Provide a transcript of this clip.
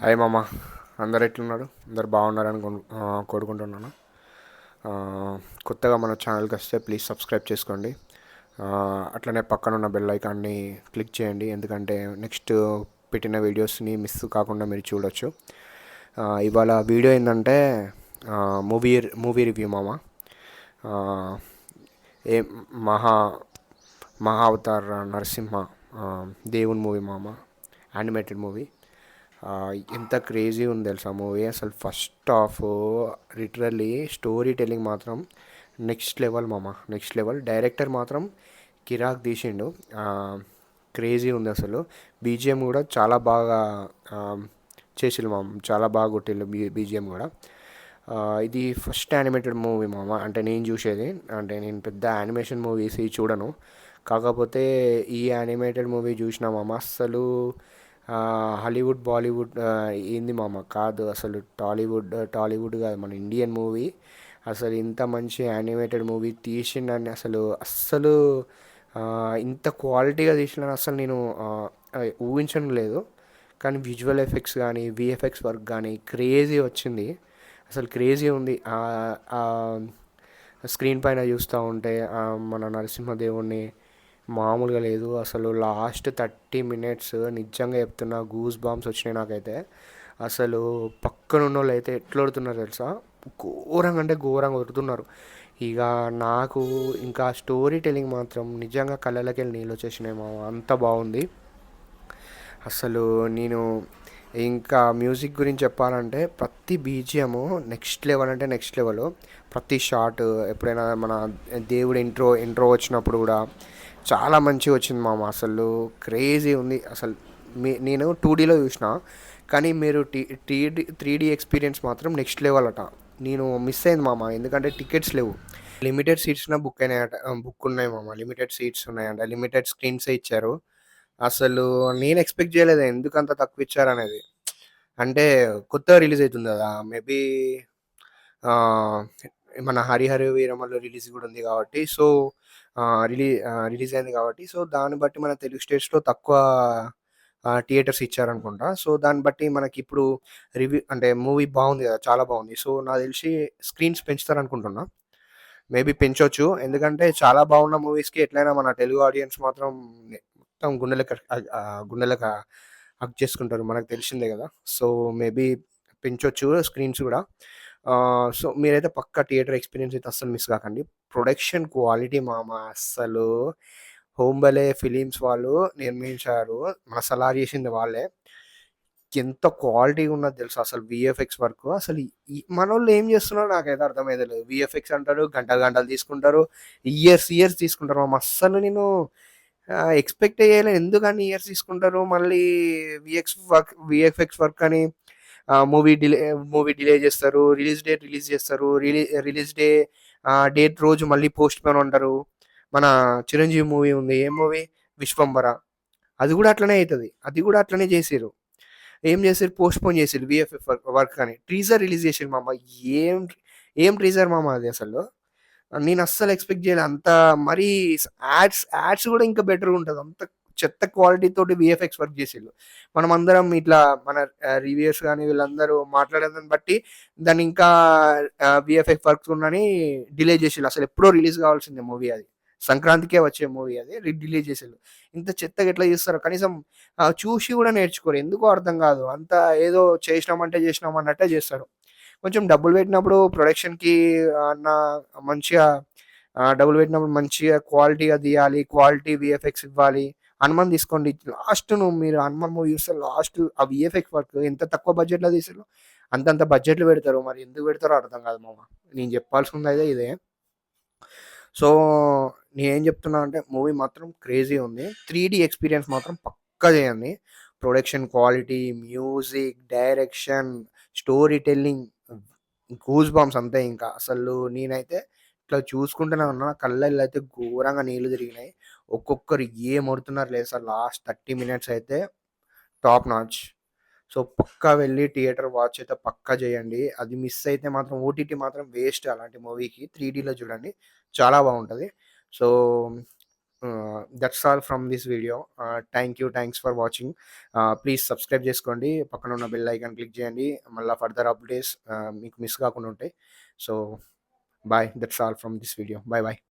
Hi మామ. అందరు ఎట్లున్నారు? అందరు బాగున్నారని కోరుకుంటున్నాను. ఆ, కొత్తగా మన ఛానల్కి వస్తే ప్లీజ్ సబ్స్క్రైబ్ చేసుకోండి. ఆ, అట్లనే పక్కన ఉన్న బెల్ ఐకాన్ని క్లిక్ చేయండి, ఎందుకంటే నెక్స్ట్ పెట్టిన వీడియోస్ని మిస్ కాకుండా మీరు చూడొచ్చు. ఇవాళ వీడియో ఏంటంటే మూవీ మూవీ రివ్యూ మామ. ఆ, ఏ మహా మహా అవతార్ నరసింహ, ఆ, దేవుని మూవీ మామ. Animated movie. ఎంత క్రేజీ ఉంది తెలుసా మూవీ. అసలు first half literally story telling మాత్రం నెక్స్ట్ లెవెల్ మామ, నెక్స్ట్ లెవెల్. డైరెక్టర్ మాత్రం కిరాక్ తీసిండు. క్రేజీ ఉంది అసలు. బీజిఎం కూడా చాలా బాగా చేసిల్లు మామ, చాలా బాగా కొట్టిల్లు బీజిఎం కూడా. ఇది ఫస్ట్ యానిమేటెడ్ మూవీ మామ, అంటే నేను చూసేది. అంటే నేను పెద్ద యానిమేషన్ మూవీస్ చూడను, కాకపోతే ఈ యానిమేటెడ్ మూవీ చూసిన మామ. అస్సలు హాలీవుడ్ బాలీవుడ్ ఏంది మామ, కాదు అసలు. టాలీవుడ్ కాదు, మన ఇండియన్ మూవీ. అసలు ఇంత మంచి యానిమేటెడ్ మూవీ తీసిండని అసలు అస్సలు ఇంత క్వాలిటీగా తీసిన అసలు నేను ఊహించడం లేదు. కానీ విజువల్ ఎఫెక్ట్స్ కానీ విఎఫ్ఎక్స్ వర్క్ కానీ క్రేజీ వచ్చింది. అసలు క్రేజీ ఉంది. స్క్రీన్ పైన చూస్తూ ఉంటే మన నరసింహదేవుణ్ణి మామూలుగా లేదు అసలు. లాస్ట్ 30 minutes నిజంగా చెప్తున్నా, గూస్ బాంబ్స్ వచ్చినాయి నాకైతే. అసలు పక్కన ఉన్న వాళ్ళు అయితే ఎట్లా కొడుతున్నారు తెలుసా, ఘోరంగా అంటే ఘోరంగా కొడుతున్నారు. ఇక నాకు ఇంకా స్టోరీ టెలింగ్ మాత్రం నిజంగా కళ్ళకి వెళ్ళి నీళ్ళు వచ్చేసినాయి మామ, అంత బాగుంది అసలు. నేను ఇంకా మ్యూజిక్ గురించి చెప్పాలంటే ప్రతి బీజిఎము నెక్స్ట్ లెవెల్ అంటే నెక్స్ట్ లెవెల్. ప్రతి షాట్, ఎప్పుడైనా మన దేవుడు ఇంట్రో వచ్చినప్పుడు కూడా చాలా మంచిగా వచ్చింది మామ. అసలు క్రేజీ ఉంది అసలు. నేను 2Dలో చూసిన, కానీ మీరు 3D ఎక్స్పీరియన్స్ మాత్రం నెక్స్ట్ లెవెల్ అట. నేను మిస్ అయింది మామ, ఎందుకంటే టికెట్స్ లేవు. లిమిటెడ్ సీట్స్న బుక్ అయినాయట, బుక్ ఉన్నాయి మామ. లిమిటెడ్ సీట్స్ ఉన్నాయంట, లిమిటెడ్ స్క్రీన్సే ఇచ్చారు. అసలు నేను ఎక్స్పెక్ట్ చేయలేదు ఎందుకంత తక్కువ ఇచ్చారనేది. అంటే కొత్తగా రిలీజ్ అవుతుంది కదా, మేబీ మన హరిహర వీరమల్లు రిలీజ్ కూడా ఉంది కాబట్టి, సో రిలీజ్ అయింది కాబట్టి, సో దాన్ని బట్టి మన తెలుగు స్టేట్స్లో తక్కువ థియేటర్స్ ఇచ్చారనుకుంటా. సో దాన్ని బట్టి మనకి ఇప్పుడు రివ్యూ అంటే మూవీ బాగుంది కదా, చాలా బాగుంది. సో నాకు తెలిసి స్క్రీన్స్ పెంచుతారనుకుంటున్నా. మేబీ పెంచొచ్చు, ఎందుకంటే చాలా బాగున్న మూవీస్కి ఎట్లయినా మన తెలుగు ఆడియన్స్ మాత్రం మొత్తం గుండెలకు హక్ చేసుకుంటారు, మనకు తెలిసిందే కదా. సో మేబీ పెంచొచ్చు స్క్రీన్స్ కూడా. సో మీరైతే పక్కా థియేటర్ ఎక్స్పీరియన్స్ అయితే అస్సలు మిస్ కాకండి. ప్రొడక్షన్ క్వాలిటీ మామ అస్సలు. హోంబలే ఫిలిమ్స్ వాళ్ళు నిర్మించారు, మన సలార్ చేసింది వాళ్ళే. ఎంత క్వాలిటీగా ఉన్నది తెలుసా అసలు విఎఫ్ఎక్స్ వర్క్. అసలు మనోళ్ళు ఏం చేస్తున్నారో నాకైతే అర్థమైతే లేదు. విఎఫ్ఎక్స్ అంటారు, గంటలు గంటలు తీసుకుంటారు, ఇయర్స్ ఇయర్స్ తీసుకుంటారు మామ. అస్సలు నేను ఎక్స్పెక్ట్ చేయలేదు ఎందుకని ఇయర్స్ తీసుకుంటారు. మళ్ళీ విఎఫ్ఎక్స్ వర్క్ అని మూవీ డిలే చేస్తారు, రిలీజ్ చేస్తారు, రిలీజ్ డేట్ రోజు మళ్ళీ పోస్ట్ పోన్ అంటారు. మన చిరంజీవి మూవీ ఉంది, ఏ మూవీ, విశ్వంబర. అది కూడా అట్లనే అవుతుంది, అది కూడా అట్లనే చేసారు. ఏం చేసారు, పోస్ట్ పోన్ చేసారు విఎఫ్ఎఫ్ వర్క్ అని. ట్రీజర్ రిలీజ్ చేసారు మామ. ఏం ఏం ట్రీజర్ మామ అది అసలు. నేను అస్సలు ఎక్స్పెక్ట్ చేయలేదు అంత. మరీ యాడ్స్ కూడా ఇంకా బెటర్గా ఉంటుంది, అంత చెత్త క్వాలిటీ తోటి విఎఫ్ఎక్స్ వర్క్ చేసేళ్ళు. మనం అందరం ఇట్లా మన రివ్యూస్ కానీ వీళ్ళందరూ మాట్లాడేదాన్ని బట్టి దాన్ని ఇంకా విఎఫ్ఎక్స్ వర్క్స్ ఉన్నని డిలే చేసేళ్ళు. అసలు ఎప్పుడో రిలీజ్ కావాల్సిందే మూవీ అది, సంక్రాంతికే వచ్చే మూవీ అది డిలే చేసేళ్ళు. ఇంత చెత్తగా ఎట్లా చేస్తారో కనీసం చూసి కూడా నేర్చుకోరు, ఎందుకో అర్థం కాదు. అంత ఏదో చేసినాం అన్నట్టే చేస్తారు. కొంచెం డబ్బులు పెట్టినప్పుడు ప్రొడక్షన్‌కి అన్న మంచిగా డబ్బులు పెట్టినప్పుడు మంచిగా క్వాలిటీగా తీయాలి, క్వాలిటీ వీఎఫ్ఎక్స్ ఇవ్వాలి. 'హనుమాన్' తీసుకోండి. మీరు 'హనుమాన్' మూవీ చూస్తే లాస్ట్ ఆ వీఎఫ్ఎక్స్ వర్క్ ఎంత తక్కువ బడ్జెట్‌లో తీసిర్రో అంతంత బడ్జెట్‌లో పెడతారు. మరి ఎందుకు పెడతారో అర్థం కాదు మామ. నేను చెప్పాల్సిందైతే ఇదే. సో నేనేం చెప్తున్నా అంటే మూవీ మాత్రం క్రేజీ ఉంది. 3D ఎక్స్‌పీరియన్స్ మాత్రం పక్కా చేయండి. Production quality, music, direction, story telling, goose bumps అంతే ఇంకా. అసలు నేనైతే ఇట్లా చూసుకుంటూనే ఉన్నా, కళ్ళల్లో అయితే ఘోరంగా నీళ్లు తిరిగినాయి. ఒక్కొక్కరు ఏం ఒడుతున్నారు లేదు సార్. లాస్ట్ 30 minutes అయితే టాప్ నాచ్. సో పక్కా వెళ్ళి థియేటర్ వాచ్ అయితే పక్కా చేయండి. అది మిస్ అయితే మాత్రం ఓటీటీ మాత్రం వేస్ట్ అలాంటి మూవీకి. 3Dలో చూడండి, చాలా బాగుంటుంది. So that's all from this video. Thanks for watching. Please subscribe చేసుకోండి. పక్కన ఉన్న బెల్ ఐకాన్ క్లిక్ చేయండి. మళ్ళా ఫర్దర్ అప్డేట్స్ మీకు మిస్ కాకుండా ఉంటాయి. So, bye. That's all from this video. Bye. Bye.